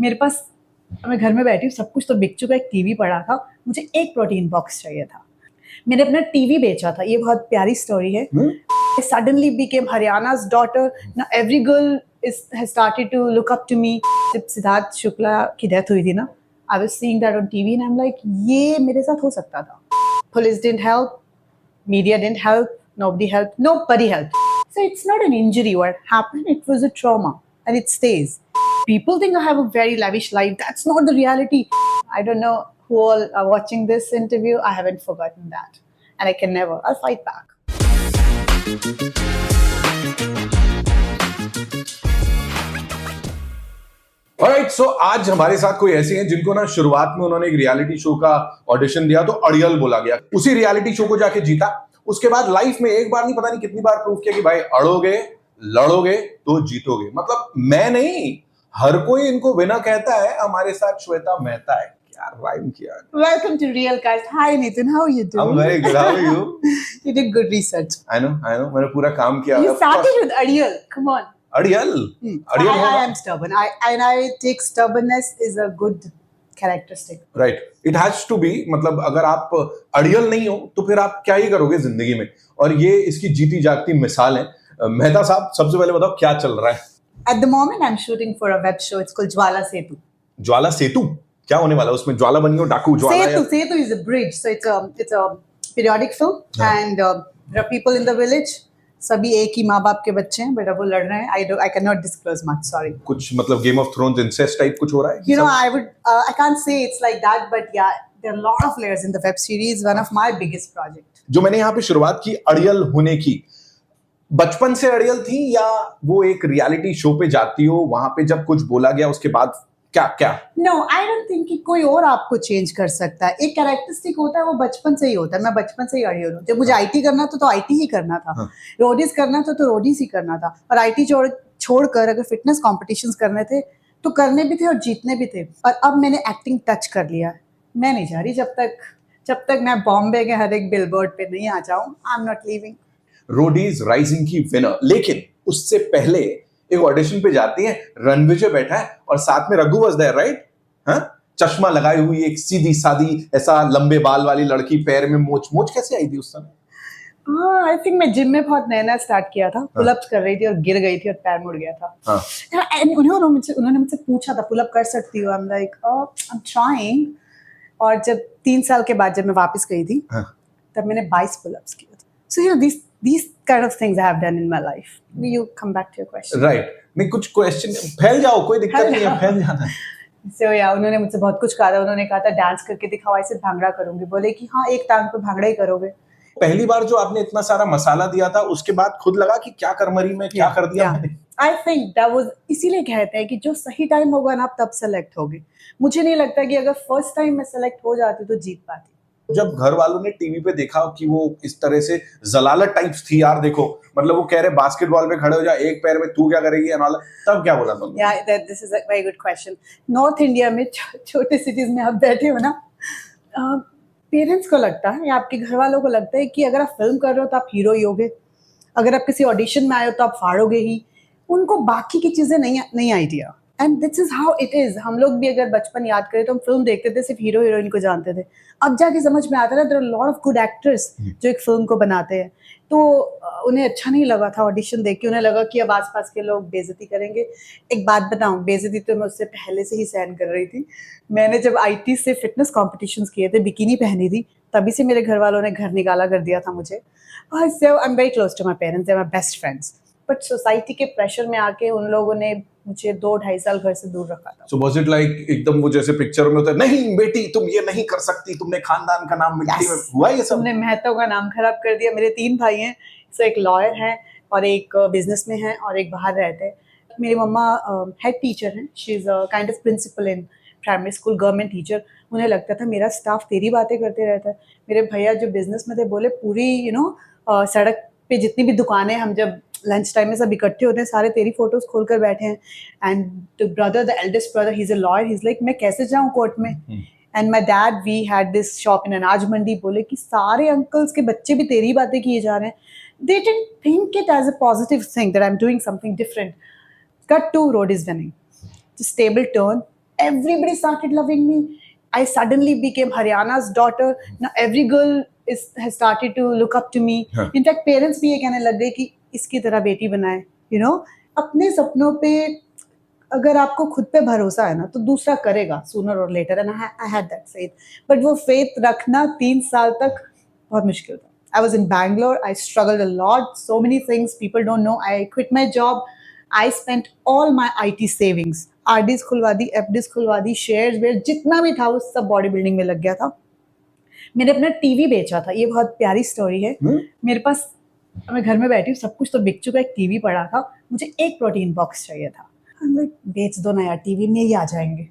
मेरे पास, मैं घर में बैठी हूँ, सब कुछ तो बिक चुका, एक टीवी पड़ा था, मुझे एक प्रोटीन बॉक्स चाहिए था। मैंने अपना टीवी बेचा था। ये बहुत प्यारी स्टोरी है। I suddenly became Haryana's daughter. Now every girl has started to look up to me. जब सिद्धार्थ शुक्ला की डेथ हुई थी ना, I was seeing that on TV and I'm like, ये मेरे साथ हो सकता था. Police didn't help, media didn't help, nobody helped. So it's not an injury what happened, it was a trauma and it stays. People think I have a very lavish life. That's not the reality. I don't know who all are watching this interview. I haven't forgotten that. And I can never. I'll fight back. Alright, so आज हमारे साथ कोई ऐसे हैं जिनको ना शुरुआत में उन्होंने एक रियलिटी शो का ऑडिशन दिया तो अड़ियल बोला गया, उसी रियलिटी शो को जाके जीता। उसके बाद लाइफ में एक बार नहीं पता नहीं कितनी बार प्रूव किया कि भाई अड़ोगे लड़ोगे तो जीतोगे। मतलब मैं नहीं, हर कोई इनको विनर कहता है। हमारे साथ श्वेता मेहता है। क्या राइम किया। Welcome to Realcast. Hi Nitin, how are you doing? I'm very good. How are you? You did good research. I know. मैंने पूरा काम किया। You started with अड़ियल. Come on. अड़ियल? I am stubborn. I take stubbornness is a good characteristic. Right. It has to be. मतलब अगर आप अड़ियल नहीं हो तो फिर आप क्या ही करोगे जिंदगी में। और ये इसकी जीती जागती मिसाल है। मेहता साहब, सबसे पहले बताओ क्या चल रहा है? At the moment, I'm shooting for a web show. It's called Jwala Setu. ज्वाला सेतु क्या होने वाला है उसमें? ज्वाला बन गई डाकू ज्वाला? Setu is a bridge. So it's a periodic film, and there are people in the village. सभी एक ही माँ बाप के बच्चे हैं, बट वो लड़ रहे हैं। I cannot disclose much. Sorry. कुछ मतलब game of thrones incest type कुछ हो रहा है? You know, I can't say it's like that, but yeah, there are a lot of layers in the web series. One of my biggest project. जो मैंने यहाँ पे शुरुआत की अड़ियल होने की, बचपन से अड़ियल थी या वो एक रियलिटी शो पे जाती हो, वहां पे जब कुछ बोला गया उसके बाद क्या? No, I don't think कि कोई और आपको चेंज कर सकता है। एक कैरेक्टरिस्टिक होता है, वो बचपन से ही होता है। मैं बचपन से ही अड़ियल हूँ। जब मुझे आईटी करना था तो आईटी ही करना था, रोडीज करना था तो रोडीज ही करना था, और आईटी छोड़कर अगर फिटनेस कॉम्पिटिशंस करने थे तो करने भी थे और जीतने भी थे। और अब मैंने एक्टिंग टच कर लिया। मैं नहीं जा रही जब तक मैं बॉम्बे के हर एक बिलबोर्ड पे नहीं आ जाऊं। आई am not leaving. Roadies rising की विनर, लेकिन उससे पहले एक ऑडिशन पे जाती है, रणविजय बैठा है और साथ में रघु वॉज देयर, राइट? हाँ, चश्मा लगाई हुई एक सीधी सादी ऐसा लंबे बाल वाली लड़की, पैर में मोच कैसे आई थी उस समय? हाँ, आई थिंक मैं जिम में बहुत नया स्टार्ट किया था, पुलअप्स कर रही थी और गिर गई थी और पैर मुड़ गया था। उन्होंने मुझसे पूछा था पुलअप कर सकती हो? I am like I am trying. और जब 3 साल के बाद जब मैं वापस गई थी तब मैंने 22 पुलअप्स किए थे। So you know these kind of things I have done in my life. You come back to your question. Right. नहीं, कुछ क्वेश्चन फैल जाओ, कोई दिक्कत नहीं है, फैल जाना है। So yeah, उन्होंने मुझसे बहुत कुछ कहा था। उन्होंने कहा था डांस करके दिखाओ, ऐसे भांगड़ा करूंगी। बोले कि हाँ, एक टांग पे भांगड़ा ही करोगे। पहली बार जो आपने इतना सारा मसाला दिया था उसके बाद खुद लगा कि क्या करमरी में क्या कर दिया मैंने? I think that was, इसीलिए कहते हैं कि जो सही टाइम होगा ना आप तब सेलेक्ट होगे। मुझे नहीं लगता कि अगर फर्स्ट टाइम में सेलेक्ट हो जाती तो जीत पाती। जब घर वालों ने टीवी पे देखा कि वो इस तरह से जलालत टाइप्स थी, यार देखो, मतलब वो कह रहे बास्केटबॉल पे खड़े हो जा, एक पैर में तू क्या करेगी, तब क्या बोला तुमने? Yeah, this is a very good question. North India में छोटे सिटीज में आप बैठे हो ना, पेरेंट्स को लगता है या आपके घर वालों को लगता है कि अगर आप फिल्म कर रहे हो तो आप हीरो ही होगे, अगर आप किसी ऑडिशन में आए हो तो आप फाड़ोगे ही। उनको बाकी की चीजें नहीं idea. And this is how it is. हम लोग भी अगर बचपन याद करें तो हम फिल्म देखते थे, सिर्फ हीरो हीरोइन को जानते थे। अब जाके समझ में आता है there are lot of good actors जो एक फिल्म को बनाते हैं। तो उन्हें अच्छा नहीं लगा था ऑडिशन देख के। उन्हें लगा कि अब आसपास के लोग बेइज्जती करेंगे। एक बात बताऊं, बेइज्जती तो मैं उससे पहले से ही सहन कर रही थी। मैंने जब आईटी से फिटनेस कॉम्पिटिशन्स किए थे, बिकिनी पहनी थी, तभी से मेरे घर वालों ने घर निकाला कर दिया था मुझे। So I am very close to my parents, they are my best friends. But society के प्रेशर में आके उन लोगों ने मुझे 2-2.5 साल घर से दूर रखा था। So was it like एकदम वो जैसे पिक्चर में होता है, नहीं बेटी तुम ये नहीं कर सकती, तुमने खानदान का नाम मिट्टी में, हुआ ये सब? तुमने महतो का नाम खराब कर दिया। मेरे 3 भाई हैं, सो एक लॉयर है और एक बिजनेस में है और एक बाहर रहते हैं। मेरी मम्मा हेड टीचर हैं, she is kind of principal in primary school, government teacher. उन्हें लगता था मेरा स्टाफ तेरी बातें करते रहता है। मेरे भैया जो बिजनेस में थे बोले पूरी सड़क पे जितनी भी दुकानें, हम जब लंच टाइम में सब इकट्ठे होते हैं, सारे तेरी फोटोज खोल कर बैठे हैं। And the eldest brother, he is a lawyer, he is like मैं कैसे जाऊं कोर्ट में। And my dad, we had this shop in Anaj Mandi, बोले कि सारे अंकल्स के बच्चे भी तेरी बातें किए जा रहे हैं। They didn't think it as a positive thing that I am doing something different. Cut to road is winning. Just stable turn. everybody started loving me. I suddenly became Haryana's daughter. Now every girl has started to look up to me. हाँ. In fact, parents भी ये कहने लग गए कि इसकी तरह बेटी बनाए. You know, अपने सपनों पे अगर आपको खुद पे भरोसा है ना तो दूसरा करेगा sooner or later. And I had that faith. But वो faith रखना 3 साल तक बहुत मुश्किल था. I was in Bangalore. I struggled a lot. So many things people don't know. I quit my job. I spent all my IT savings. RDs खुलवा दी, FDs खुलवा दी, shares where जितना भी था वो सब बॉडी बिल्डिंग में लग गया था. मैंने अपना टीवी बेचा था. ये बहुत प्यारी स्टोरी है. मेरे पास मैं घर में बैठी हूँ, सब कुछ तो बिक चुका, एक टीवी पड़ा था, मुझे एक प्रोटीन बॉक्स चाहिए था. बेच दो ना यार, टीवी में ही आ जाएंगे.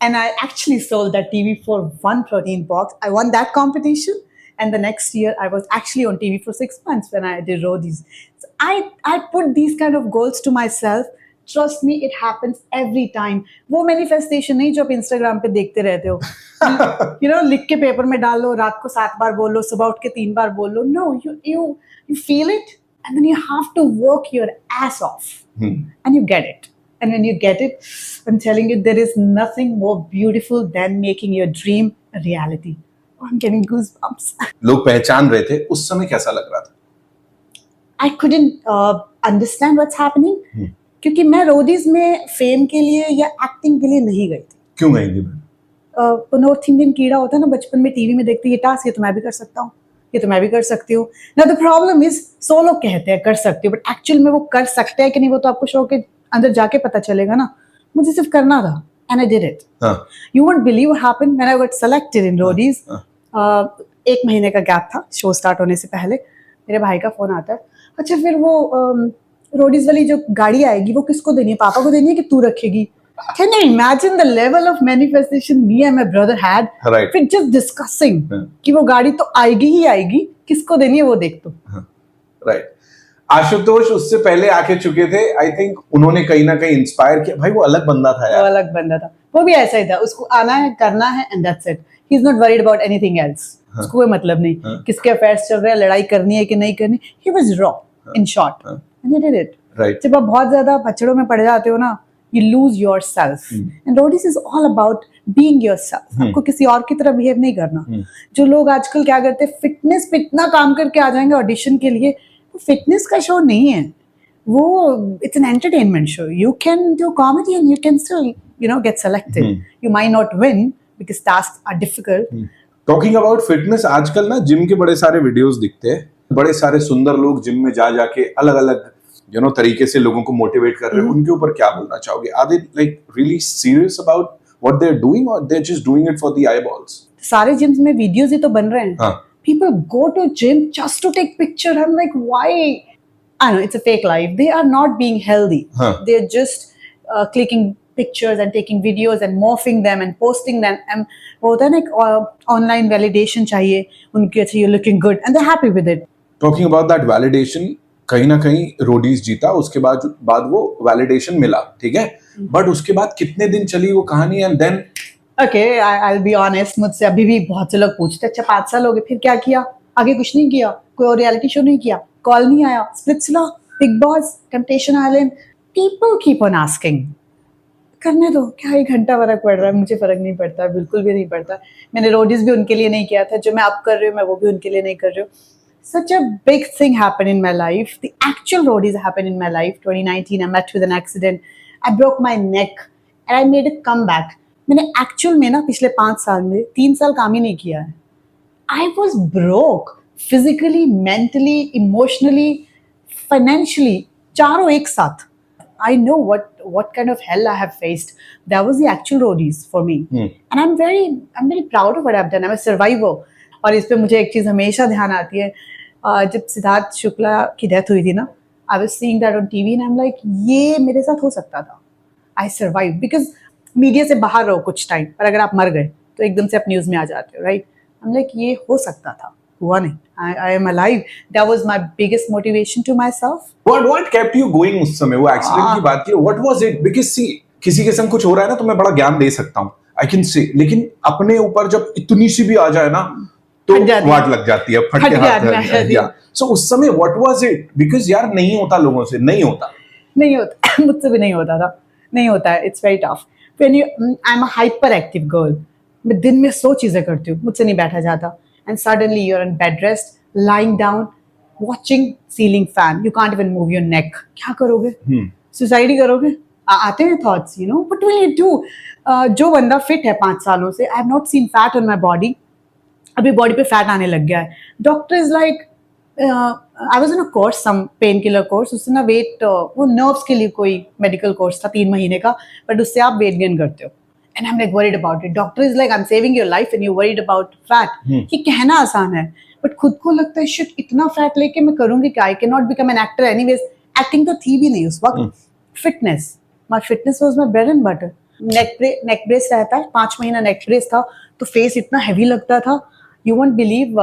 And I actually sold that TV for 1 protein box. I won that competition. And the next year, I was actually on TV for 6 months when I did roadies. So I put these kind of goals to myself. Trust me, it happens every time. वो manifestation नहीं जो आप Instagram पे देखते रहते हो. You know, लिख के पेपर में डाल लो, रात को 7 बार बोल लो, सुबह उठ के 3 बार बोल लो. No, you feel it, and then you have to work your ass off, and you get it. And when you get it, I'm telling you, there is nothing more beautiful than making your dream a reality. I'm getting goosebumps. लोग पहचान रहे थे, उस समय कैसा लग रहा था? I couldn't understand what's happening. क्योंकि मैं रोडीज में फेम के लिए या एक्टिंग के लिए नहीं गई थी. क्यों गई थी? नॉर्थ इंडियन कीड़ा होता है ना, बचपन में टीवी में देखते, ये टास्क ये तो मैं भी कर सकता हूँ, ये तो मैं भी कर सकती हूँ. ना द प्रॉब्लम इज, सो लोग कहते हैं कर सकती हूँ, बट एक्चुअल में वो कर सकते हैं कि नहीं वो तो आपको शो के अंदर जाके पता चलेगा ना. मुझे सिर्फ करना था. And I did it. You won't believe what happened when I got selected in roadies. 1 महीने का गैप था शो स्टार्ट होने से पहले. मेरे भाई का फोन आता है, अच्छा फिर वो रोडीज वाली जो गाड़ी आएगी वो किसको देनी है, पापा को देनी है कि तू रखेगी? Can you imagine the level of manifestation me and my brother had? Right. We're just discussing कि वो गाड़ी तो आएगी ही आएगी, किसको देनी है वो देख तो. Right. आशुतोष उससे पहले आके चुके थे. आई थिंक उन्होंने कहीं ना कहीं इंस्पायर किया. भाई वो अलग बंदा था यार. वो अलग बंदा था. वो भी ऐसा ही था, उसको आना है, करना है, and that's it. He is not worried about anything else. उसको कोई मतलब नहीं किसके अफेयर्स चल रहे हैं, लड़ाई करनी है कि नहीं करनी. He was raw in short, and he did it. Right. जब आप बहुत ज्यादा पचड़ों में पड़ जाते हो ना, you lose yourself. And roadies is all about being yourself. आपको किसी और की तरह बिहेव नहीं करना. जो लोग आजकल क्या करते हैं, फिटनेस पे इतना काम करके आ जाएंगे ऑडिशन के लिए. वो फिटनेस का शो नहीं है, वो it's an entertainment show. You can do comedy and you can still get selected. You might not win because tasks are difficult. Talking about fitness, आजकल ना जिम के बड़े सारे वीडियोस दिखते हैं. बड़े सारे सुंदर लोग जिम में जाके अलग अलग तरीके से लोगों को मोटिवेट कर रहे हैं. उनके ऊपर क्या बोलना चाहोगे? Are they like really serious about what they are doing और they are just doing it for the eyeballs? सारे जिम्स में वीडियोस ही तो बन रहे हैं. People go to gym just to take picture. I'm like, why? I know it's a fake life. They are not being healthy. They're just clicking pictures and taking videos and morphing them and posting them. And होता है ना, एक online validation चाहिए उनके, अच्छा you're looking good, and they're happy with it. Talking about that validation, कहीं ना कहीं रोडीज जीता, उसके बाद वो वैलिडेशन मिला, ठीक है, बट उसके बाद कितने दिन चली वो कहानी? And then Okay, I'll be honest, मुझसे अभी भी बहुत से लोग पूछते, अच्छा 5 साल हो गए, फिर क्या किया? आगे कुछ नहीं किया, कोई और रियलिटी शो नहीं किया, कॉल नहीं आया, Splitsvilla, big boss, temptation island. People keep on asking. करने दो, क्या 1 घंटा फर्क पड़ रहा है, मुझे फर्क नहीं पड़ता, बिल्कुल भी नहीं पड़ता. मैंने रोडीज भी उनके लिए नहीं किया था, जो मैं अब कर रही हूँ मैं वो भी उनके लिए नहीं कर रही हूँ. Such a big thing happened in my life. The actual roadies happened in my life. 2019, I met with an accident. I broke my neck and I made a comeback. मैंने एक्चुअल में ना पिछले 5 साल में 3 साल काम ही नहीं किया है. I was broke physically, mentally, emotionally, financially, चारों एक साथ. I know what kind of hell I have faced. That was the actual roadies for me. And I'm very proud of what I've done. I'm a survivor. और इस पे मुझे एक चीज़ हमेशा ध्यान आती है, जब सिद्धार्थ शुक्ला की डेथ हुई थी ना, I was seeing that on TV and I'm like, ये मेरे साथ हो सकता था. I survived because मीडिया से बाहर रहो कुछ टाइम, पर अगर आप मर गए तो एकदम से आप न्यूज़ में आ जाते हो, राइट? I'm like, ये हो सकता था, हुआ नहीं. I am alive. That was my biggest motivation to myself. What kept you going उस समय? वो एक्सीडेंट की बात की, what was it? Because see, किसी के संग कुछ हो रहा है ना तो मैं बड़ा ज्ञान दे सकता हूँ, I can say, लेकिन अपने ऊपर जब इतनी सी भी आ जाए ना तो वाट लग जाती है, फट के हाथ. So उस समय what was it? Because यार नहीं होता, लोगों से नहीं होता. मुझसे भी नहीं होता था, नहीं होता है. It's very tough. When you I am a hyper active girl, मैं दिन में 100 चीजें करती हूँ, मुझसे नहीं बैठा जाता, and suddenly you are in bed rest, lying down, watching ceiling fan, you can't even move your neck, क्या करोगे? सुसाइड ही करोगे? आते हैं thoughts, you know, what will you do? जो बंदा फिट है 5 सालों से, I have not seen fat on my body, अभी बॉडी पे फैट आने लग गया है. Doctor is like, I was in a course, some pain killer course, उससे ना वेट, वो नर्व्स के लिए कोई मेडिकल कोर्स था 3 महीने का, बट उससे आप वेट गेन करते हो. And I am like worried about it. Doctor is like, I am saving your life and you worried about fat. ये कहना आसान है, बट खुद को लगता है शिट, इतना फैट लेके मैं करूंगी क्या? I can not become an actor anyways. Acting तो थी भी नहीं उस वक्त. Fitness, my fitness was my bread and butter. Neck brace रहता है, 5 महीना नेक ब्रेस था, तो फेस इतना हैवी लगता था, you won't believe.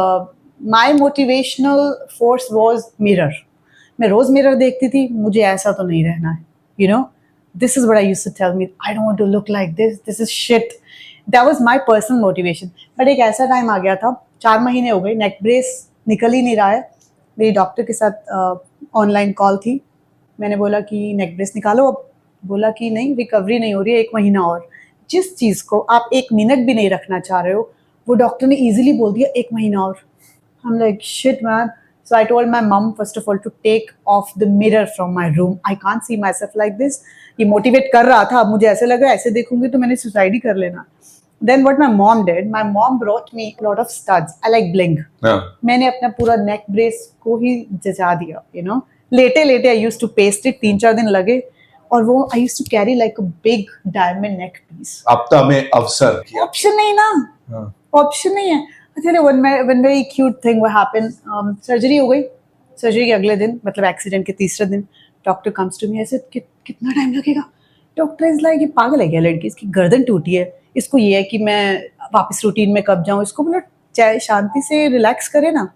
My motivational force was mirror. मैं रोज मिरर देखती थी, मुझे ऐसा तो नहीं रहना है, you know. This is what I used to tell me, I don't want to look like this, this is shit. That was my personal motivation. But एक ऐसा टाइम आ गया था, 4 महीने हो गए, नेक ब्रेस निकल ही नहीं रहा है. मेरी डॉक्टर के साथ ऑनलाइन कॉल थी, मैंने बोला कि नेक ब्रेस निकालो. अब बोला कि नहीं, रिकवरी नहीं हो रही है, 1 महीना और. जिस चीज़ को आप 1 मिनट भी नहीं रखना चाह रहे हो, वो डॉक्टर ने इजीली बोल दिया 1 महीना और. I'm like, shit, man. So I told my mom, first of all, to take off the mirror from my room. I can't see myself like this. ये motivate कर रहा था, अब मुझे ऐसे लग रहा है, ऐसे देखूंगी तो मैंने suicide ही कर लेना. Then what my mom did, my mom brought me a lot of studs. I like bling. मैंने अपना पूरा neck brace को ही जचा दिया, you know. लेटे लेटे I used to paste it, 3-4 दिन लगे, और वो I used to carry like a big diamond neck piece. अब तो हमें अवसर ऑप्शन नहीं ना, ऑप्शन नहीं है. अच्छा, वन वेरी क्यूट थिंग वो हैपन. सर्जरी हो गई. सर्जरी के अगले दिन, मतलब एक्सीडेंट के तीसरे दिन, डॉक्टर कम्स टू मी, ऐसे कितना टाइम लगेगा? डॉक्टर इज लाइक, ये पागल है क्या लड़की, इसकी गर्दन टूटी है, इसको ये है कि मैं वापस रूटीन में कब जाऊँ, इसको बोला चाहे शांति से रिलैक्स करे ना.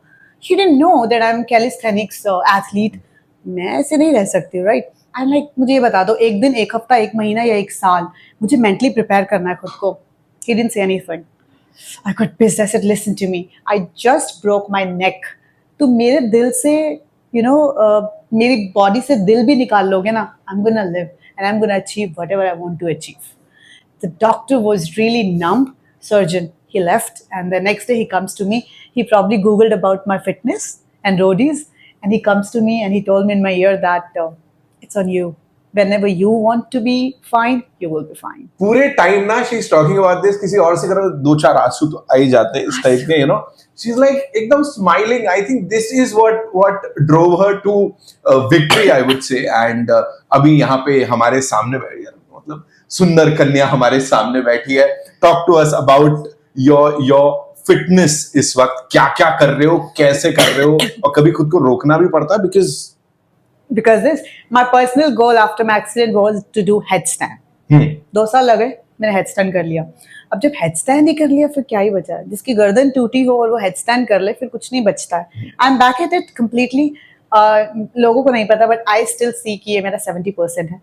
He didn't know that I M calisthenics athlete. मैं ऐसे नहीं रह सकती, राइट? आई एम लाइक, मुझे ये बता दो, 1 दिन, 1 हफ्ता, 1 महीना या 1 साल, मुझे मेंटली प्रिपेयर करना है खुद को. He didn't say anything. I got pissed. I said, listen to me. I just broke my neck. तो मेरे दिल से, you know, मेरी body से दिल भी निकाल लोगे ना, I'm gonna live and I'm gonna achieve whatever I want to achieve. The doctor was really numb. Surgeon, he left, and the next day he comes to me. He probably Googled about my fitness and roadies, and he comes to me and he told me in my ear that it's on you. Whenever you want to be fine, you will be fine. पूरे time ना she is talking about this, किसी और से करो 2-4 आंसू तो आ ही जाते हैं इस टाइप के, you know. She is like एकदम smiling. I think this is what drove her to victory, I would say. And अभी यहाँ पे हमारे सामने बैठी है, मतलब सुंदर कन्या हमारे सामने बैठी है. Talk to us about your fitness. इस वक्त क्या क्या कर रहे हो, कैसे कर रहे हो, और कभी खुद को रोकना भी पड़ता है because this, my personal goal after my accident was to do headstand. 2 साल लगे, मैंने हेडस्टैंड कर लिया. अब जब हेडस्टैंड ही कर लिया, फिर क्या ही बचा? जिसकी गर्दन टूटी हो और वो हेडस्टैंड कर ले, फिर कुछ नहीं बचता है. आई am back at it completely. लोगों को नहीं पता, बट आई स्टिल सी कि ये मेरा 70% है.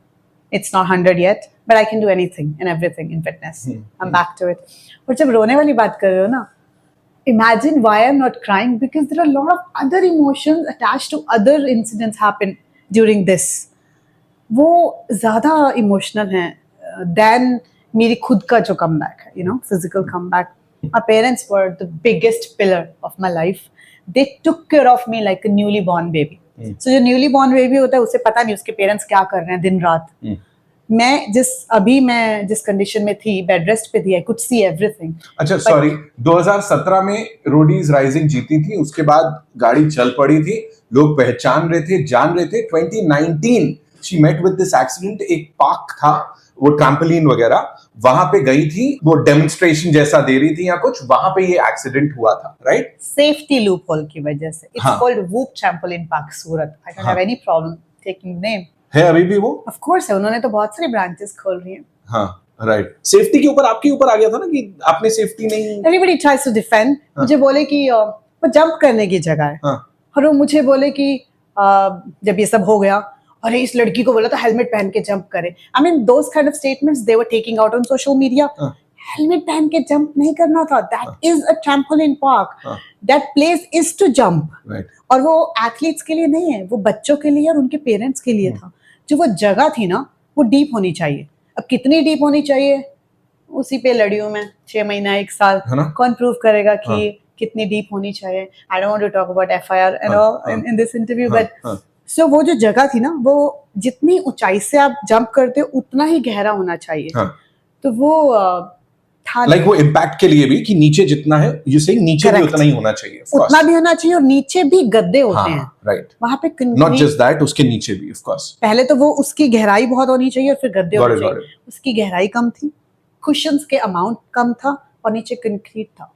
It's not 100 yet, but I can do anything and everything in fitness. I am back to it. और जब रोने वाली बात कर रहे हो ना, imagine why I'm not crying, because there are a lot of other emotions attached to other incidents happen during this. वो ज़्यादा इमोशनल हैं than मेरी खुद का जो कमबैक है, you know, physical comeback. My parents were the biggest pillar of my life. They took care of me like a newly born baby. So जो newly born baby होता है, उसे पता नहीं उसके पेरेंट्स क्या कर रहे हैं दिन रात. मैं जिस कंडीशन में थी, बेड रेस्ट पे थी, आई कुड सी एवरीथिंग. अच्छा, सॉरी, 2017 में रोडीज राइजिंग जीती थी, उसके बाद गाड़ी चल पड़ी थी, लोग पहचान रहे थे, जान रहे थे. 2019 she met with this accident. एक पार्क था, वो ट्रैम्पोलिन वगैरह, वहां पे गई थी, वो डेमोन्स्ट्रेशन जैसा दे रही थी या कुछ, वहां पे ये एक्सीडेंट हुआ था, राइट? सेफ्टी लूप होल की वजह से. It's called whoop trampoline park Surat. I don't have any problem taking name. है अभी भी वो? ऑफ कोर्स है, उन्होंने तो बहुत सारी ब्रांचेस खोल रही हैं. हाँ, राइट. सेफ्टी के ऊपर आपके ऊपर आ गया था ना कि आपने सेफ्टी नहीं. Everybody tries to defend. मुझे बोले कि वो जंप करने की जगह है, और वो मुझे बोले कि जब ये सब हो गया, अरे इस लड़की को बोला था हेलमेट पहन के जंप करे. I mean those kind of statements they were taking out on social media. Helmet पहन के जंप नहीं करना था. That is a trampoline park. That place is to jump. और वो एथलीट्स के लिए नहीं है, वो बच्चों के लिए और उनके पेरेंट्स के लिए था. जो वो जगह थी ना, वो डीप होनी चाहिए. अब कितनी डीप होनी चाहिए उसी पे लड़ी हूँ मैं 6 महीना 1 साल। है ना? कौन प्रूव करेगा कि हाँ। कितनी डीप होनी चाहिए? I don't want to talk about FIR and हाँ, ऑल हाँ, इन दिस इंटरव्यू, हाँ, बट हाँ। सो वो जो जगह थी ना, वो जितनी ऊंचाई से आप जंप करते हो उतना ही गहरा होना चाहिए। हाँ। तो वो था लाइक वो इम्पैक्ट के लिए भी कि नीचे जितना है, यू से नीचे भी Correct. उतना ही होना चाहिए, of उतना course. भी होना चाहिए, और नीचे भी गद्दे होते हैं हाँ, राइट. वहां पे। नॉट जस्ट दैट, उसके नीचे भी, ऑफ कोर्स. पहले तो वो उसकी गहराई बहुत होनी चाहिए और फिर गद्दे Got होने it, got चाहिए। उसकी गहराई कम थी, कुशन्स के अमाउंट कम था, और नीचे कंक्रीट था।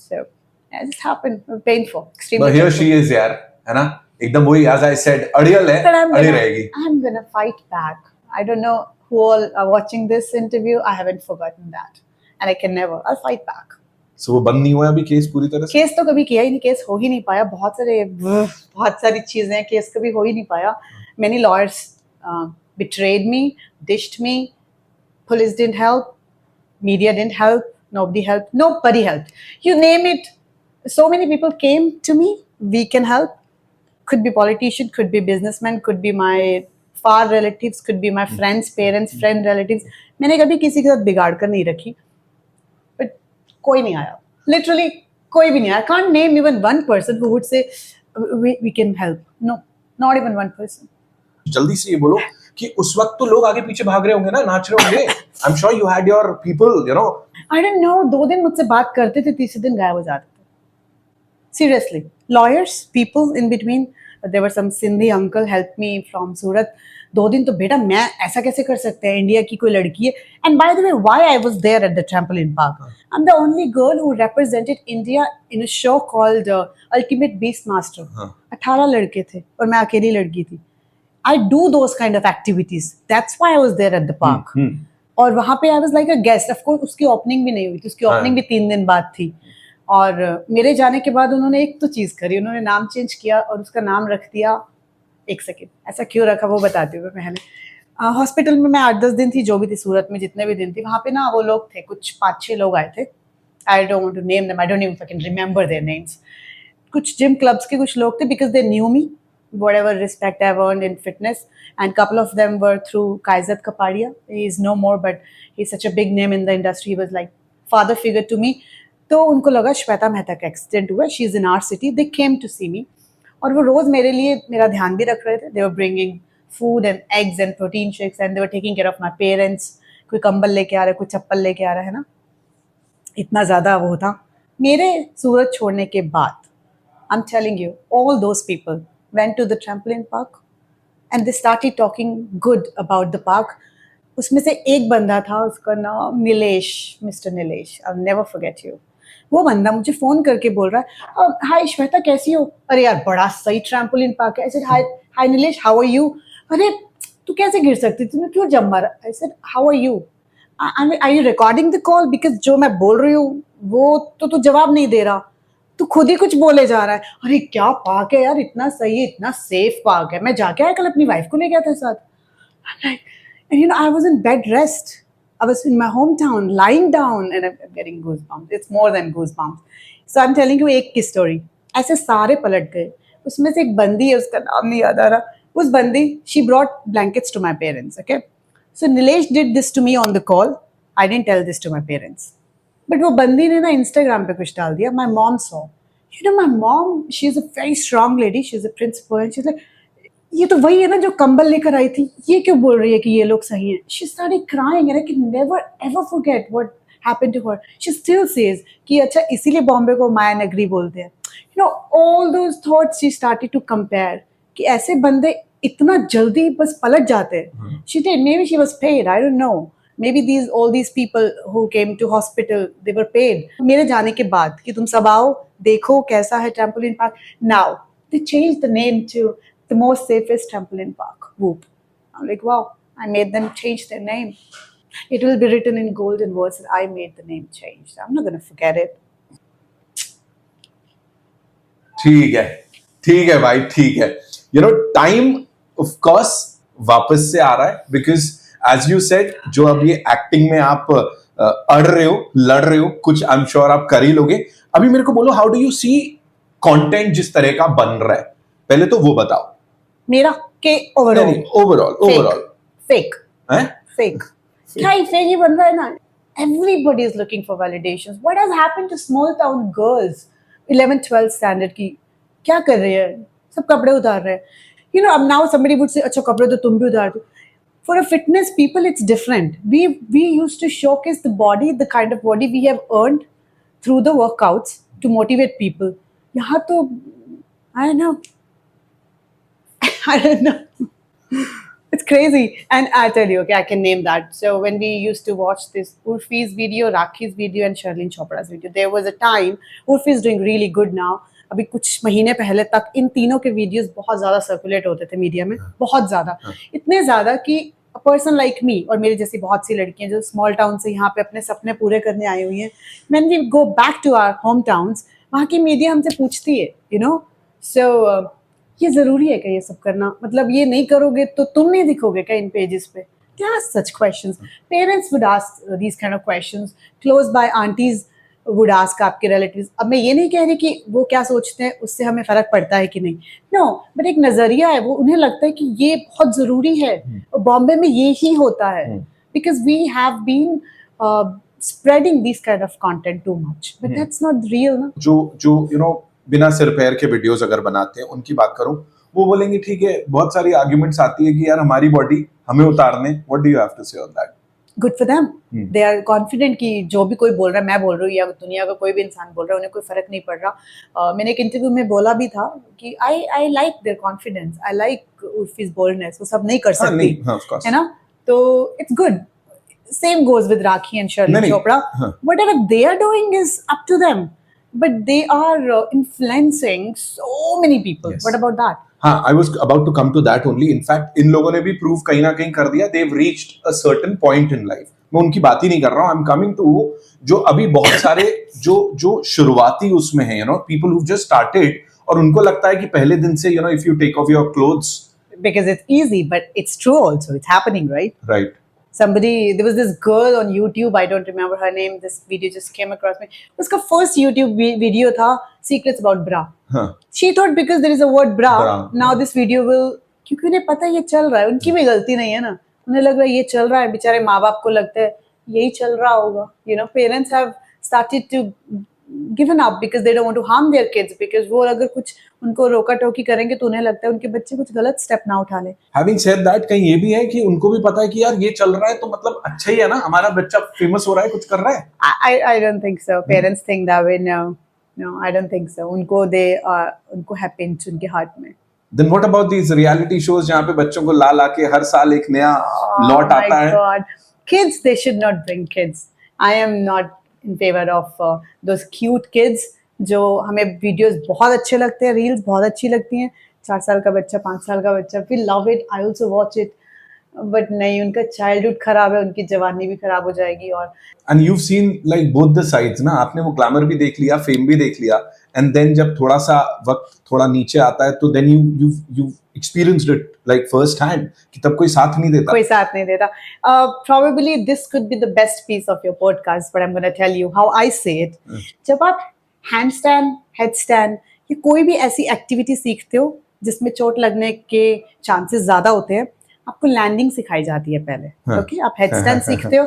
So it happened, painful, extremely But here painful. she is यार, है ना? एकदम वही, as I said, अड़ियल है, But अड़ी रहेगी. I'm gonna fight back. I don't know who all are watching this interview. I haven't forgotten that, and I can never. I'll fight back. So वो बंद नहीं हुआ अभी केस पूरी तरह से? केस तो कभी किया ही नहीं, केस हो ही नहीं पाया। बहुत सारी चीजें हैं, केस कभी हो ही नहीं पाया। Many lawyers betrayed me, dished me. Police didn't help. Media didn't help. Nobody helped. Nobody helped. You name it. So many people came to me. We can help. Could be politician, could be businessman, could be my far relatives, could be my friends, parents, friend relatives. मैंने कभी किसी के साथ बिगाड़ कर नहीं रखी, but कोई नहीं आया, literally कोई भी नहीं आया. Can't name even one person who would say we can help. No, not even one person. जल्दी से ये बोलो कि उस वक्त तो लोग आगे पीछे भाग रहे होंगे ना, नाच रहे होंगे. I'm sure you had your people, you know. I don't know. 2 दिन मुझसे बात करते थे, तीसरे दिन गायब हो जाते थे. Seriously, lawyers, people in between. There were some Sindhi uncle helped me from Surat. 2 दिन तो बेटा मैं ऐसा कैसे कर सकते हैं, इंडिया की कोई लड़की है. And by the way, why I was there at the trampoline park? I'm the only girl who represented India in a show called Ultimate Beastmaster. 18 लड़के थे और मैं अकेली लड़की थी. I do those kind of activities. That's why I was there at the park. और वहाँ पे I was like a guest. Of course उसकी ओपनिंग भी नहीं हुई थी, उसकी ओपनिंग भी 3 दिन बाद थी. और मेरे जाने के बाद उन्होंने एक तो चीज़ करी, उन्होंने नाम चेंज किया और उसका नाम रख दिया. एक सेकेंड, ऐसा क्यों रखा वो बताती हूँ पहले. हॉस्पिटल में मैं 8-10 दिन थी, जो भी थी सूरत में जितने भी दिन थी, वहाँ पे ना वो लोग थे, कुछ 5-6 लोग आए थे. I don't want to name them, I don't even can remember their names. कुछ जिम क्लब्स के कुछ लोग थे, because they knew me, whatever respect I've earned in fitness, and couple of them were through Kaizat Kapadia. He is no more, but he's such a big name in the industry. He was like father figure to me. तो उनको लगा श्वेता मेहता का accident हुआ, she is in our city, they came to see me. और वो रोज़ मेरे लिए मेरा ध्यान भी रख रहे थे. They were bringing food and eggs and protein shakes, and they were taking care of my parents. कोई कंबल लेके आ रहा है, कोई चप्पल लेके आ रहा है ना, इतना ज़्यादा वो था. मेरे सूरत छोड़ने के बाद, I am telling you, all those people went to the trampoline park and they started talking good about the park. उसमें से एक बंदा था, उसका नाम Nilesh, mister Nilesh. I'll never forget you. वो बंदा मुझे फोन करके बोल रहा है, हाय श्वेता कैसी हो? अरे यार बड़ा सही ट्रैम्पोलिन पार्क है. I said hi Nilesh, how are you? अरे तू कैसे गिर सकती, तूने क्यों जम मारा? I said how are you? Are you recording the call? Because जो मैं बोल रही हूँ वो तो तू जवाब नहीं दे रहा, तू खुद ही कुछ बोले जा रहा है. अरे क्या पार्क है यार, इतना सही है, इतना सेफ पार्क है. मैं जाके आया कल, अपनी वाइफ को ले गया था साथ. And you know, I was in bed rest. I was in my hometown, lying down, and I'm getting goosebumps. It's more than goosebumps. So I'm telling you एक की story. ऐसे सारे पलट गए. उसमें से एक बंदी है, उसका नाम नहीं याद आ रहा. उस बंदी, she brought blankets to my parents. Okay, so Nilesh did this to me on the call. I didn't tell this to my parents. But वो बंदी ने ना इंस्टाग्राम पे कुछ डाल दिया. My mom saw, you know, my mom, she is a very strong lady, she is a principal, and she is like, ये तो वही है ना जो कंबल लेकर आई थी, ये क्यों बोल रही है कि ये लोग सही हैं? She started crying and I can never ever forget what happened to her. She still says कि अच्छा इसीलिए बॉम्बे को माया नगरी बोलते हैं. You know, all those thoughts she started to compare कि ऐसे बंदे इतना जल्दी बस पलट जाते हैं. She did, maybe she was paid, I don't know. Maybe all these people who came to hospital, they were paid. मेरे जाने के बाद कि तुम सब आओ देखो कैसा है trampoline park. Now they changed the name to the most safest trampoline park, Whoop. I'm like, wow, I made them change their name. It will be written in golden words that I made the name change. I'm not going to forget it. ठीक है भाई, ठीक है. You know, time of course वापस से आ रहा है, because as you said, जो अब ये एक्टिंग में आप अड़ रहे हो, लड़ रहे हो, कुछ आई एम श्योर आप कर ही लोगे. अभी मेरे को बोलो, how do you see content जिस तरह का बन रहा है? पहले तो वो बताओ. मेरा के ओवरऑल फेक है. फेक क्या ही फेक ही बन रहा है ना. Everybody is looking for validations. What has happened to small town girls 11th 12th standard की क्या कर रही है, सब कपड़े उतार रहे हैं. You know, अब now somebody would say अच्छा कपड़े तो तुम भी उतार दो. For a fitness people it's different. We used to showcase the body, the kind of body we have earned through the workouts to motivate people. यहाँ तो I don't know. I don't know. It's crazy. And I tell you, okay, I can name that. So when we used to watch this Urfi's video, Rakhi's video and Sharleen Chopra's video, there was a time, Urfi is doing really good now. अभी कुछ महीने पहले तक इन तीनों के videos बहुत ज़्यादा circulate होते थे मीडिया में, बहुत ज़्यादा, इतने ज़्यादा कि अ पर्सन लाइक मी और मेरी जैसी बहुत सी लड़कियां जो स्मॉल टाउन से यहाँ पे अपने सपने पूरे करने आई हुई हैं, when we go back to our home towns, वहाँ की मीडिया हमसे पूछती है, यू नो, सो ये ज़रूरी है क्या ये सब करना, मतलब ये नहीं करोगे तो तुम नहीं दिखोगे क्या इन पेजेस पे. They ask such questions. Parents would ask these kind of questions. Close by aunties would ask आपके relatives. अब मैं ये नहीं कह रही कि वो क्या सोचते हैं उससे हमें फर्क पड़ता है कि नहीं. No, but एक नजरिया है, वो उन्हें लगता है कि ये बहुत जरूरी है. बॉम्बे में ये ही होता है. Because we have been spreading these kind of content too much. But that's not real, ना. जो you know बिना सिर पैर के वीडियोस अगर बनाते हैं उनकी बात करूं, वो बोलेंगे ठीक है, बहुत सारी आर्ग्यूमेंट्स आती है कि यार हमारी बॉडी हमें उतारने. What do you have to say on that? Good for them. They are confident कि जो भी कोई बोल रहा है, मैं बोल रही हूँ या दुनिया का कोई भी इंसान बोल रहा है, उन्हें कोई फर्क नहीं पड़ रहा. मैंने एक इंटरव्यू में बोला भी था कि I like their confidence, I like Urfi's boldness. वो सब नहीं कर सकती, है ना, तो it's good. Same goes with Rakhi and Sherlyn Chopra. Whatever they are doing is up to them, but they are influencing so many people. Yes. What about that? हाँ, I was about to come to that only. In fact, इन लोगों ने भी prove कहीं ना कहीं कर दिया. They've reached a certain point in life. मैं उनकी बात ही नहीं कर रहा हूँ. I'm coming to जो अभी बहुत सारे जो शुरुआती उसमें हैं, you know, people who've just started और उनको लगता है कि पहले दिन से, you know, if you take off your clothes. Because it's easy, but it's true also. It's happening, right? Right. There was this girl on YouTube, I don't remember her name, this video just came across me. उसका first YouTube video था Secrets about bra. She thought because there is a word bra, now this video will, क्योंकि उन्हें पता है ये चल रहा है, उनकी भी गलती नहीं है ना, उन्हें लग रहा है ये चल रहा है, बेचारे माँ बाप को लगता है यही चल रहा होगा. You know, parents have started to given up because they don't want to harm their kids, because वो अगर कुछ उनको रोका टोकी करेंगे तो उन्हें लगता है उनके बच्चे कुछ गलत स्टेप ना उठा ले. Having said that, कहीं ये भी है कि उनको भी पता है कि यार ये चल रहा है तो मतलब अच्छा ही है ना, हमारा बच्चा फेमस हो रहा है, कुछ कर रहा है. I don't think so. Parents think that way. No, I don't think so. उनको है पिंच उनके हाथ में. Then what about these reality shows जहाँ पे बच्चों को ला के हर साल एक नया लॉट आता है? God. Kids, they should not bring kids. I am not in favor of those cute kids जो हमें वीडियोस बहुत अच्छे लगते हैं, रील्स बहुत अच्छी लगती हैं. 4 साल का बच्चा, 5 साल का बच्चा, we love it. I also watch it. But नहीं, उनका चाइल्डहुड खराब है, उनकी जवानी भी खराब हो जाएगी. और and you've seen like both the sides ना, आपने वो ग्लैमर भी देख लिया, फेम भी देख लिया, एंड देन जब थोड़ा सा वक्त थोड़ा नीचे आता है तो then you experienced it like first hand कि तब कोई साथ नहीं देता. Probably this could be the best piece of your podcast, but I'm going to tell you how I say it. जब आप handstand, headstand या कोई भी ऐसी एक्टिविटी सीखते हो जिसमें चोट लगने के चांसेस ज्यादा होते हैं, आपको लैंडिंग सिखाई जाती है पहले. ओके, आप हेडस्टैंड सीखते हो,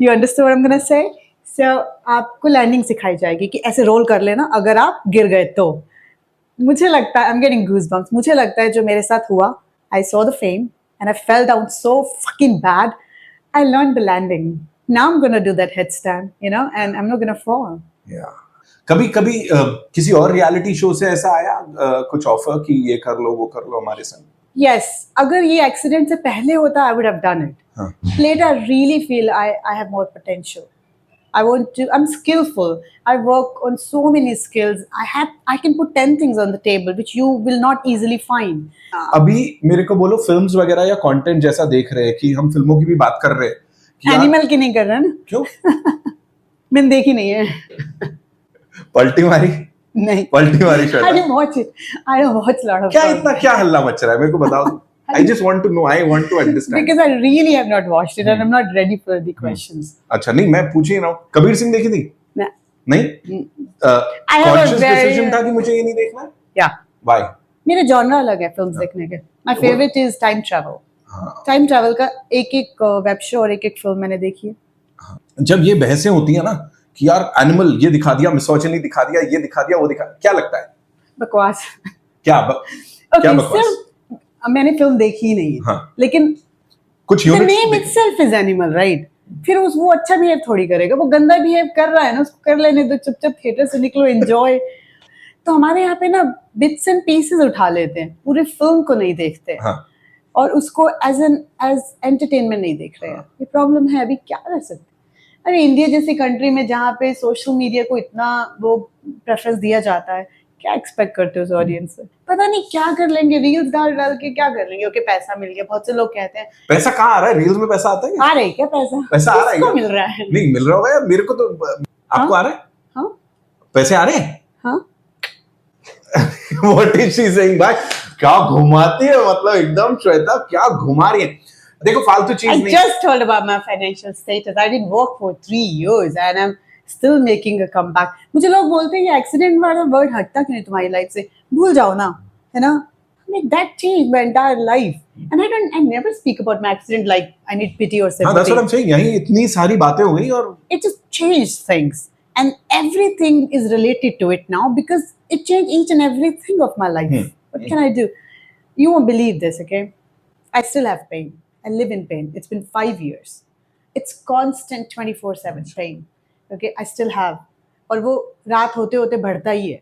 you understand what I am gonna say. So आपको लैंडिंग सिखाई जाएगी कि ऐसे रोल कर लेना अगर आप गिर गए तो. मुझे लगता है, आई एम गेटिंग गूज़बम्प्स, मुझे लगता है जो मेरे साथ हुआ, I saw the fame and I fell down so fucking bad, I learn the landing. Now I am gonna do that headstand, you know, and I am not gonna fall. कभी किसी और रियलिटी शो से ऐसा आया कुछ offer कि ये कर लो वो कर लो हमारे संग? Yes, अगर ये एक्सीडेंट से पहले होता, I would have done it. Later, I really feel I have more potential. I'm skillful. I work on so many skills. I can put 10 things on the table which you will not easily find. अभी मेरे को बोलो films वगैरह या content जैसा देख रहे हैं कि हम फिल्मों की भी बात कर रहे हैं. एनिमल की नहीं कर रहे ना? क्यों? मैंने देखी नहीं है. पलटी मारी? नहीं. पलटी मारी शायद. I didn't watch it. I don't watch a lot of. क्या हल्ला मच रहा है मेरे को बताओ. I just want to know. I want to understand. Because I really have not watched it and I'm not ready for the questions. अच्छा, नहीं मैं पूछ ही रहा हूँ. कबीर सिंह देखी थी? नहीं. Conscious decision था कि मुझे ये नहीं देखना है? Yeah. Why? मेरे genre अलग है फिल्म्स देखने के. My favorite is time travel. हाँ। टाइम ट्रैवल का एक एक वेब शो और एक एक फिल्म मैंने देखी है. जब ये बहसें होती है ना कि यार एनिमल ये दिखा दिया, मिसोजिनी दिखा दिया, ये दिखा दिया, वो दिखा, क्या लगता है? बकवास. क्या क्या Okay, बकवास? still मैंने फिल्म देखी ही नहीं है. हाँ. लेकिन कुछ the units name itself is animal, right? फिर उस वो अच्छा बिहेव थोड़ी करेगा, वो गंदा बिहेव कर रहा है ना, उसको कर लेने दो, चुपचाप थिएटर से निकलो, एंजॉय. तो हमारे यहाँ पे ना बिट्स एंड पीसेस उठा लेते हैं, पूरी फिल्म को नहीं देखते हैं. हाँ. और उसको एज एंटरटेनमेंट नहीं देख रहे हैं. ये प्रॉब्लम है. अभी क्या कर सकते हैं? अरे इंडिया जैसी कंट्री में जहाँ पे सोशल मीडिया को इतना वो प्रेफरेंस दिया जाता है, क्या एक्सपेक्ट करते हो उस ऑडियंस से? पता नहीं क्या कर लेंगे, रील्स डाल डाल के क्या कर लेंगे. ओके, पैसा मिल गया. बहुत से लोग कहते हैं पैसा कहाँ आ रहा है? रील्स में पैसा आता है क्या? आ रहा है क्या पैसा? पैसा आ रहा है किसको क्या? मिल रहा है? नहीं मिल रहा होगा यार, मेरे को तो. आपको आ रहा है? हाँ पैसे आ रहे हैं? हाँ. What is she saying भाई? क्या घुमाती है, मतलब एकदम श्वेता क्या घुमा रही है. देखो फालतू चीज I नहीं. just told about my financial status. I didn't work for 3 years and I'm still making a comeback. मुझे लोग बोलते हैं ये एक्सीडेंट वाला वर्ड हटता क्यों नहीं तुम्हारी लाइफ से? भूल जाओ ना, है ना? Like that changed my entire life. And I never speak about my accident like I need pity or हाँ, sympathy. that's what I'm saying. यही इतनी सारी बातें हो गई और It just changed things. And everything is related to it now because it changed each and everything of my life. What can I do? You won't believe this, okay? I still have pain. I live in pain. It's been 5 years. It's constant 24/7 pain. Okay, I still have. और वो रात होते होते बढ़ता ही है.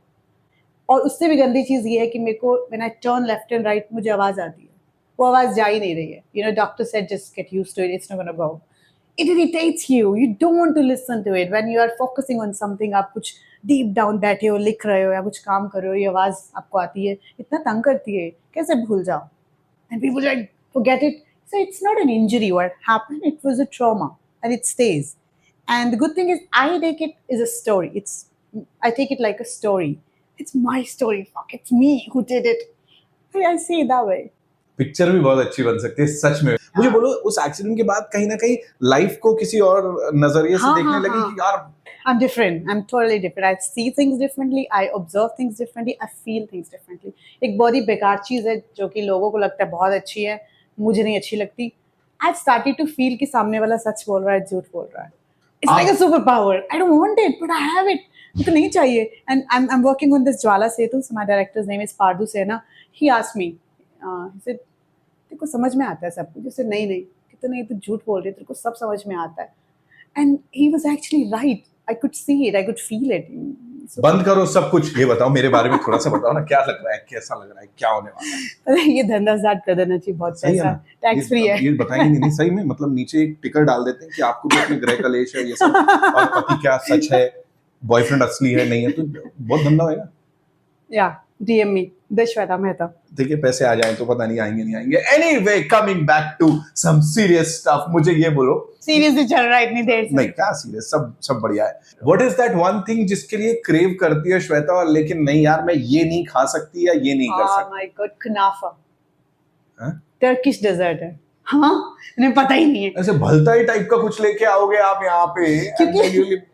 और उससे भी गंदी चीज़ ये है कि मेरे को when I turn left and right मुझे आवाज़ आती है. वो आवाज़ जा ही नहीं रही है. You know, doctor said just get used to it. It's not gonna go. It irritates you. You don't want to listen to it. When you are focusing on something, आप कुछ deep down बैठे हो, लिख रहे हो या कुछ काम कर रहे हो, ये आवाज़ आपको आती है, इतना तंग करती है, कैसे भूल जाओ? And people like forget it. So it's not an injury what happened, it was a trauma and it stays. And the good thing is I take it as a story. I take it like a story. It's my story. Fuck, it's me who did it. I see it that way. Picture भी बहुत अच्छी बन सकती है सच में. मुझे बोलो उस एक्सीडेंट के बाद कहीं ना कहीं लाइफ को किसी और नजरिए से देखने लगी कि यार I'm different. I'm totally different. I see things differently. I observe things differently. I feel things differently. एक बहुत ही बेकार चीज़ है जो कि लोगों को लगता है बहुत अच्छी है, मुझे नहीं अच्छी लगती. I've started to feel कि सामने वाला सच बोल रहा है, झूठ बोल रहा है. It's like a superpower. I don't want it, but I have it. मुझे नहीं चाहिए. And I'm working on this Jwala Setu. So my director's name is Pardu Sena. He asked me. He said, तेरे को समझ में आता है सब कुछ? जैसे नहीं कि तो नहीं तू झूठ बोल रही है, तेरे को सब समझ में आता है. And he was actually right. I could see it. I could feel it. So, बंद करो सब कुछ. ये बताओ मेरे बारे में थोड़ा सा बताओ ना, क्या लग रहा है, कैसा लग रहा है, क्या होने वाला है? ये धंधा स्टार्ट कर देना चाहिए. बहुत सही है पैसा, ना? टैक्स फ्री है. ये बताएंगे नहीं सही में, मतलब नीचे एक टिकर डाल देते हैं कि आपको भी अपने ग्रह कलेश है ये सब, और पति क्या सच है, बॉयफ्रेंड असली है नहीं है, तो बहुत धंधा होगा. या DM me the Shweta Mehta. देखिए पैसे आ जाएं तो पता नहीं आएंगे नहीं आएंगे. Anyway coming back to some serious stuff. मुझे ये बोलो, सीरियसली चल रहा है इतनी देर से? नहीं क्या सीरियस, सब बढ़िया है. What is that one thing जिसके लिए क्रेव करती है श्वेता, और लेकिन नहीं यार मैं ये नहीं खा सकती या ये नहीं कर सकती? My God, kunafa. हाँ? टर्किश डेजर्ट है. हाँ, इन्हें पता ही नहीं है. ऐसे भलताई टाइप का कुछ लेके आओगे आप यहाँ पे? क्योंकि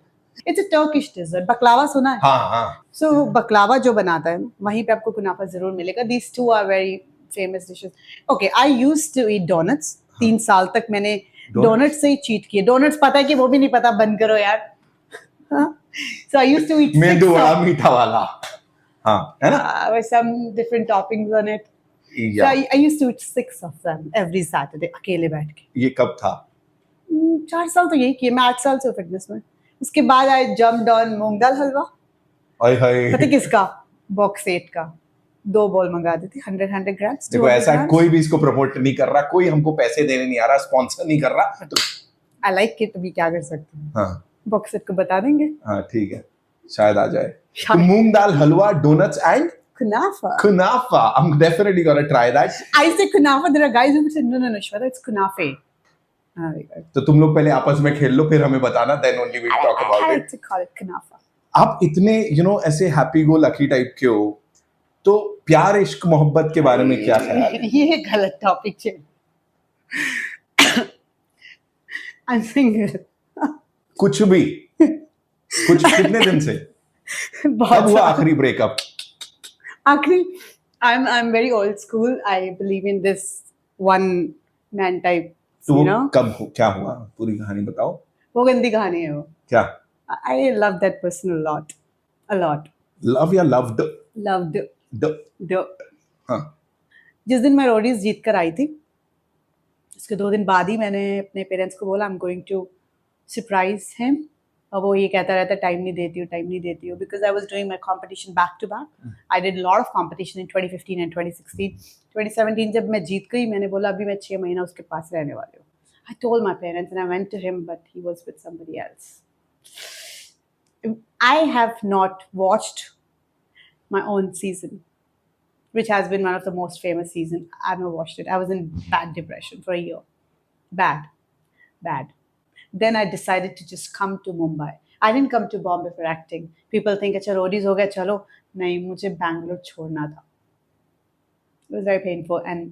it's a Turkish dessert. Baklava सुना है? हाँ. सो बकलावा जो बनाता है वहीं पे आपको कुनाफा जरूर मिलेगा. These two are very famous dishes. Okay, I used to eat donuts. 3 साल तक मैंने डोनट्स से ही चीट किए. डोनट्स पता है कि वो भी नहीं पता, बंद करो यार. सो आई यूज्ड टू ईट मेंदू वड़ा मीठा वाला. हाँ है ना? with some different toppings on it. So I used to eat 6 of them every Saturday अकेले बैठ के. ये कब था? 4 साल तो यही किए मैं. 8 साल से फिटनेस में. उसके बाद आई जम्प्ड ऑन मूंग दाल हलवा. पता किसका? बॉक्स 8 का 2 बॉल मंगा दी थी, 100 ग्राम्स. देखो ऐसा कोई भी इसको प्रमोट नहीं कर रहा, कोई हमको पैसे देने नहीं आ रहा, स्पॉन्सर नहीं कर रहा. तो आई लाइक इट. अभी क्या कर सकते हैं? हाँ बॉक्स 8 को बता देंगे. हाँ ठीक है, शायद आ जाए. तो moong dal halwa, donuts and kunafa. I'm definitely gonna try that. I say kunafa. There are guys who say no, Shweta, it's kunafe. तो तुम लोग पहले आपस में खेल लो, फिर हमें बताना, then only we'll talk I about like it. to call it kunafa. आप इतने ऐसे हैप्पी गो लकी टाइप के हो, तो प्यार इश्क मोहब्बत के बारे में क्या ख्याल है? ये गलत टॉपिक है. I'm single. कुछ भी कितने दिन से? कब हुआ आखिरी ब्रेकअप? आखिरी I'm very old school. I believe in this one man type, तो यू वो नो. क्या हुआ, पूरी कहानी बताओ. वो गंदी कहानी है वो. क्या? I love that person a lot. Love या लव्ड? लव्ड. द. हाँ. जिस दिन मैं रोडीज जीत कर आई थी, उसके 2 दिन बाद ही मैंने अपने पेरेंट्स को बोला I am going to surprise him. और वो ये कहता रहता टाइम नहीं देती हूँ because I was doing my competition back to back. I did lot of competition in 2015 and 2016. 2017 जब मैं जीत गई, मैंने बोला अभी मैं 6 महीना उसके पास रहने वाली हूँ. I told my parents and I went to him but he was with somebody else. I have not watched my own season which has been one of the most famous season. I've never watched it. I was in bad depression for a year. Bad. Then I decided to just come to Mumbai. I didn't come to Bombay for acting. People think, अच्छा Roadies हो गया चलो. नहीं, मुझे बैंगलोर छोड़ना था. It was very painful and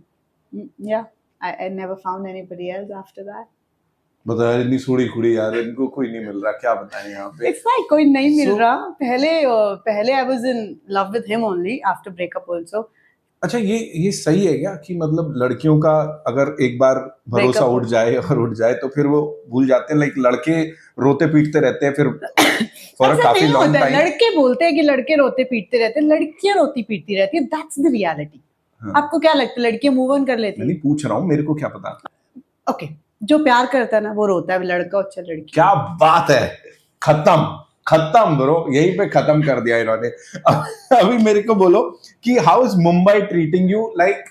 yeah, I never found anybody else after that. बता यार, इतनी सूड़ी खुड़ी यार, इनको कोई नहीं मिल रहा, क्या बताएं यहाँ पे. It's like कोई नहीं मिल रहा. पहले I was in love with him only after breakup also. अच्छा, ये सही है क्या कि मतलब लड़कियों का अगर एक बार भरोसा उठ जाए तो फिर वो भूल जाते हैं. लाइक लड़के रोते पीटते रहते हैं फिर फॉर काफी लॉन्ग टाइम. लड़के बोलते हैं कि लड़के रोते पीटते रहते हैं, लड़कियां रोती पीटती रहती है. That's the reality. आपको क्या लगता है लड़कियां मूव ऑन कर लेती हैं? नहीं पूछ रहा हूँ, मेरे को क्या पता. ओके, जो प्यार करता है ना वो रोता है, लड़का अच्छा लड़की. क्या बात है. खत्म ब्रो, यहीं पे खत्म कर दिया इन्होंने. अभी मेरे को बोलो कि how is Mumbai treating you, like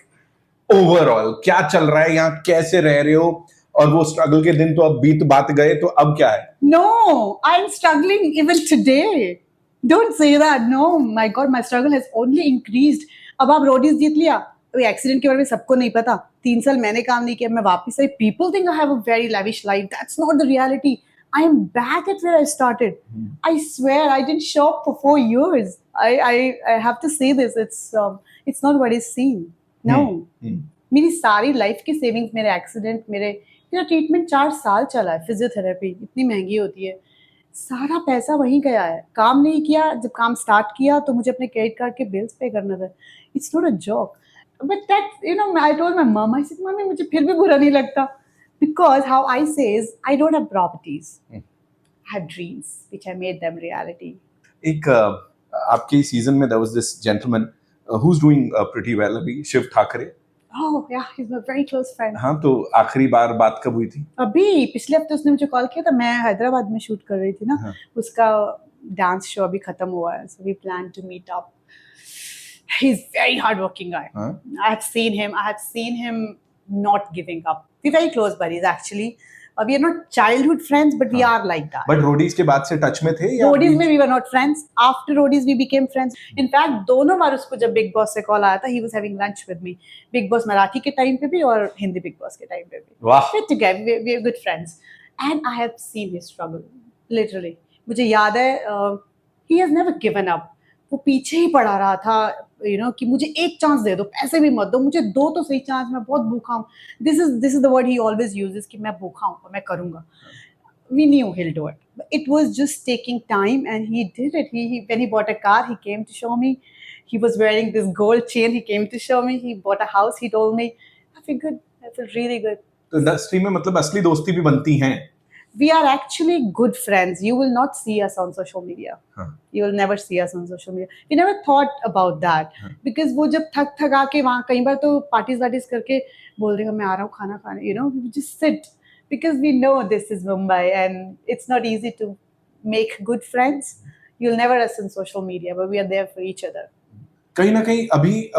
overall क्या चल रहा है यहाँ, कैसे रह रहे हो. और वो स्ट्रगल के दिन तो अब बीत बात गए, तो अब क्या है? No, I am struggling even today. Don't say that. No my god, my struggle has only increased. अब आप रोडीज जीत लिया, एक्सीडेंट के बारे में सबको नहीं पता. 3 साल मैंने काम नहीं किया, मैं वापस आई. People think I have a very lavish life. That's not the reality. I am back at where I started. I swear I didn't shop for 4 years. I have to say this. It's not what is seen. No. मेरी सारी life की savings, मेरे accident, मेरा treatment 4 साल चला है. Physiotherapy इतनी महंगी होती है. सारा पैसा वहीं गया है. काम नहीं किया. जब काम स्टार्ट किया तो मुझे अपने क्रेडिट कार्ड के बिल्स पे करना था. It's not a joke. But that I told my mum, I said mummy मुझे फिर भी बुरा नहीं लगता. Because how I say is, I don't have properties. I have dreams, which I made them reality. एक आपके सीजन में there was this gentleman who's doing pretty well अभी, Shiv Thackeray. Oh yeah, he's my very close friend. हाँ, तो आखिरी बार बात कब हुई थी? अभी पिछले हफ्ते उसने मुझे कॉल किया था. मैं हैदराबाद में शूट कर रही थी ना. हाँ. उसका डांस शो अभी खत्म हुआ है. So we plan to meet up. He's very hardworking guy. हाँ? I have seen him not giving up. We're very close buddies actually. We are not childhood friends, but we are like that. But Roadies के बाद से touch में थे या? Roadies में we were not friends. After Roadies we became friends. In fact, दोनों बार उसको जब बिग बॉस से कॉल आया था, he was having lunch with me. Big boss Marathi के टाइम पे भी और हिंदी बिग बॉस के टाइम पे भी. वाह. We're together. We are good friends. And I have seen his struggle. Literally. मुझे याद है, he has never given up. वो पीछे ही पड़ा रहा था, कि मुझे एक चांस दे दो, पैसे भी मत दो, मुझे 2 तो सही चांस, मैं बहुत भूखा हूँ. This is the word he always uses कि मैं भूखा हूँ और मैं करूँगा. We knew he'll do it. It was just taking time and he did it. When he bought a car, he came to show me. He was wearing this gold chain. He came to show me. He bought a house. He told me. I feel good. I feel really good. तो industry में मतलब असली दोस्ती भी बनती हैं. We are actually good friends. You will not see us on social media. You will never see us on social media. We never thought about that. Because वो जब थक आके वहाँ कई बार तो पार्टीज करके बोल देगा मैं आ रहा हूँ खाना खाने. We just sit. Because we know this is Mumbai and it's not easy to make good friends. You'll never us on social media, but we are there for each other. कहीं ना कहीं अभी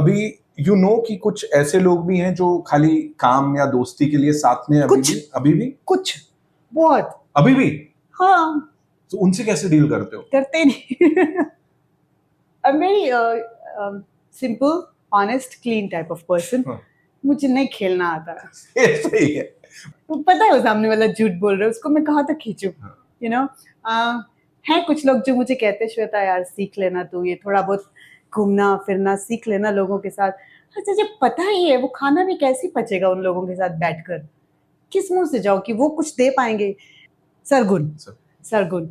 कि कुछ ऐसे लोग भी हैं जो खाली काम या दोस्ती के लिए साथ में अभी भी कुछ बहुत अभी भी. हाँ. तो उनसे कैसे डील करते हो? करते नहीं. I'm very simple, honest, clean type of person. मुझे नहीं खेलना आता. सही है. पता है वो सामने वाला झूठ बोल रहा है, उसको मैं कहाँ तक खींचूं. है कुछ लोग जो मुझे कहते श्वेता यार सीख लेना, तू ये थोड़ा बहुत घूमना फिरना सीख लेना लोगों के साथ. अच्छा जब पता ही है वो खाना भी कैसे पचेगा उन लोगों के साथ बैठकर, किस मुंह से जाओ कि वो कुछ दे पाएंगे. Sargun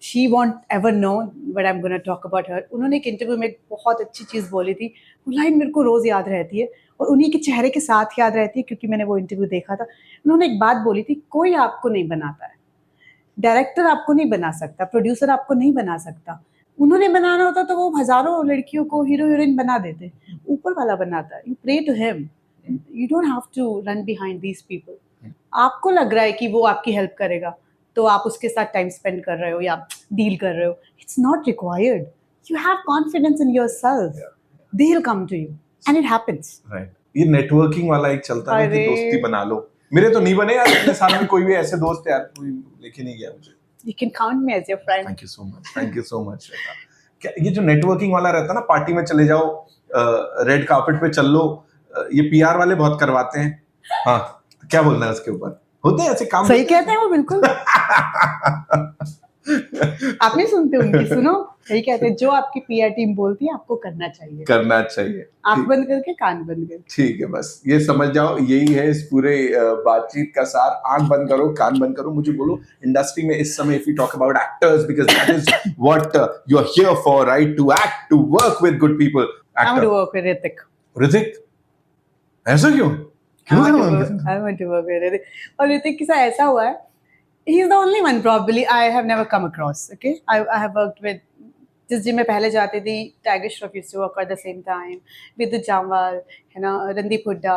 she won't ever know but I am gonna talk about her. उन्होंने एक इंटरव्यू में एक बहुत अच्छी चीज़ बोली थी, वो लाइन मेरे को रोज़ याद रहती है और उन्हीं के चेहरे के साथ याद रहती है क्योंकि मैंने वो इंटरव्यू देखा था। उन्होंने एक बात बोली थी, कोई आपको नहीं बनाता है, डायरेक्टर आपको नहीं बना सकता, प्रोड्यूसर आपको नहीं बना सकता। उन्होंने बनाना होता तो वो हजारों लड़कियों को हीरो हीरोइन बना देते, ऊपर वाला बनाता है। You pray to him, you don't have to run behind these people. आपको लग रहा है कि वो आपकी हेल्प करेगा तो आप उसके साथ टाइम स्पेंड कर रहे हो या डील कर रहे हो, it's not required. You have confidence in yourself, they will come to you and it happens. Right, ये नेटवर्किंग वाला एक चलता है कि अरे। दोस्ती बना लो। मेरे तो नहीं बने यार इतने सालों में कोई भी ऐसे दोस्त यार, कोई लेके नहीं गया मुझे। You can count me as your friend. Thank you so much, thank you so much Shweta. क्या ये जो नेटवर्किंग वाला रहता है ना, पार्टी में चले जाओ, रेड कार्पेट पे चल लो, ये पीआर वाले बहुत करवाते हैं। हाँ, क्या बोलना है उसके ऊपर? होते हैं ऐसे काम। सही कहते हैं वो, बिल्कुल। आप नहीं सुनते उनकी, सुनो, सही कहते हैं, जो आपकी पीआर टीम बोलती है आपको करना चाहिए, करना चाहिए। आंख बंद करके कान बंद करके। ठीक है, बस ये समझ जाओ, यही है इस पूरे बातचीत का सार। आंख बंद करो, कान बंद करो। मुझे बोलो, इंडस्ट्री में इस समय if you talk about actors, because that is what you are here for, right? To act, to work with good people. I want to work with Hrithik. Hrithik, ऐसा क्यों? I want to work with Hrithik. और ऋतिक के साथ ऐसा हुआ है, he is the only one probably I have never come across. Okay, I have worked with, जिस gym में पहले जाती थी, Tiger Shroff used to work at the same time, विद्युत जामवाल है ना, रणदीप हुड्डा।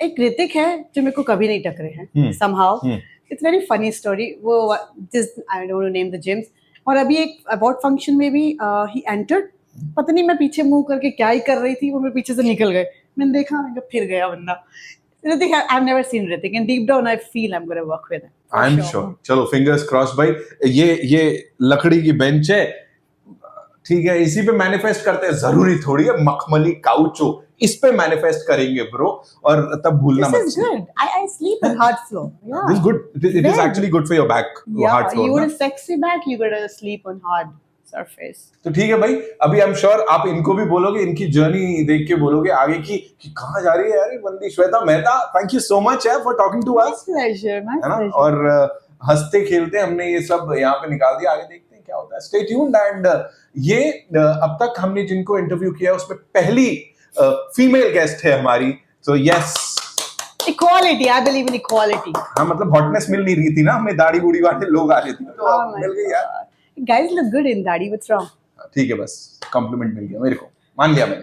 एक ऋतिक है जो मेरे को कभी नहीं टकरे हैं somehow. It's very funny story. वो जिस I don't know name the gyms, और अभी एक अवार्ड फंक्शन में भी he entered, पता नहीं मैं पीछे मुंह करके क्या ही कर रही थी, वो मेरे पीछे से निकल गए। मैंने देखा, मैंने कहा फिर गया बंदा। Hrithik, I've never seen Hrithik, and deep down I feel I'm going to work with him. I am sure. चलो फिंगर्स क्रॉस भाई। ये लकड़ी की बेंच है, ठीक है, इसी पे मैनिफेस्ट करते हैं। जरूरी थोड़ी है मखमली काउच हो, इस पे मैनिफेस्ट करेंगे ब्रो, और तब भूलना मत। This is good. I sleep on hard floor. Yeah. This is good. It is actually good for your back. Yeah, hard floor, you ना? want a sexy back, you gotta sleep on hard surface. तो ठीक है भाई, अभी I am sure आप इनको भी बोलोगे, इनकी जर्नी देख के बोलोगे आगे की कि कहाँ जा रही है यार ये बंदी Shweta Mehta. Thank you so much यार for talking to My us, pleasure, my है ना? pleasure. और हंसते खेलते हमने ये सब यहाँ पे निकाल दिया, आगे देखते हैं क्या होता है। Stay tuned. एंड ये अब तक हमने जिनको इंटरव्यू किया उसमें पहली फीमेल गेस्ट है हमारी, तो yes, Equality, I believe in equality. हाँ, मतलब हॉटनेस मिल नहीं रही थी ना, हमें दाढ़ी बूढ़ी वाले लोग आ रहे थे, तो Oh अब my मिल गई यार। God. Guys look good in daddy, what's wrong? ठीक है, बस कॉम्प्लीमेंट मिल गया मेरे को, मान लिया मैंने।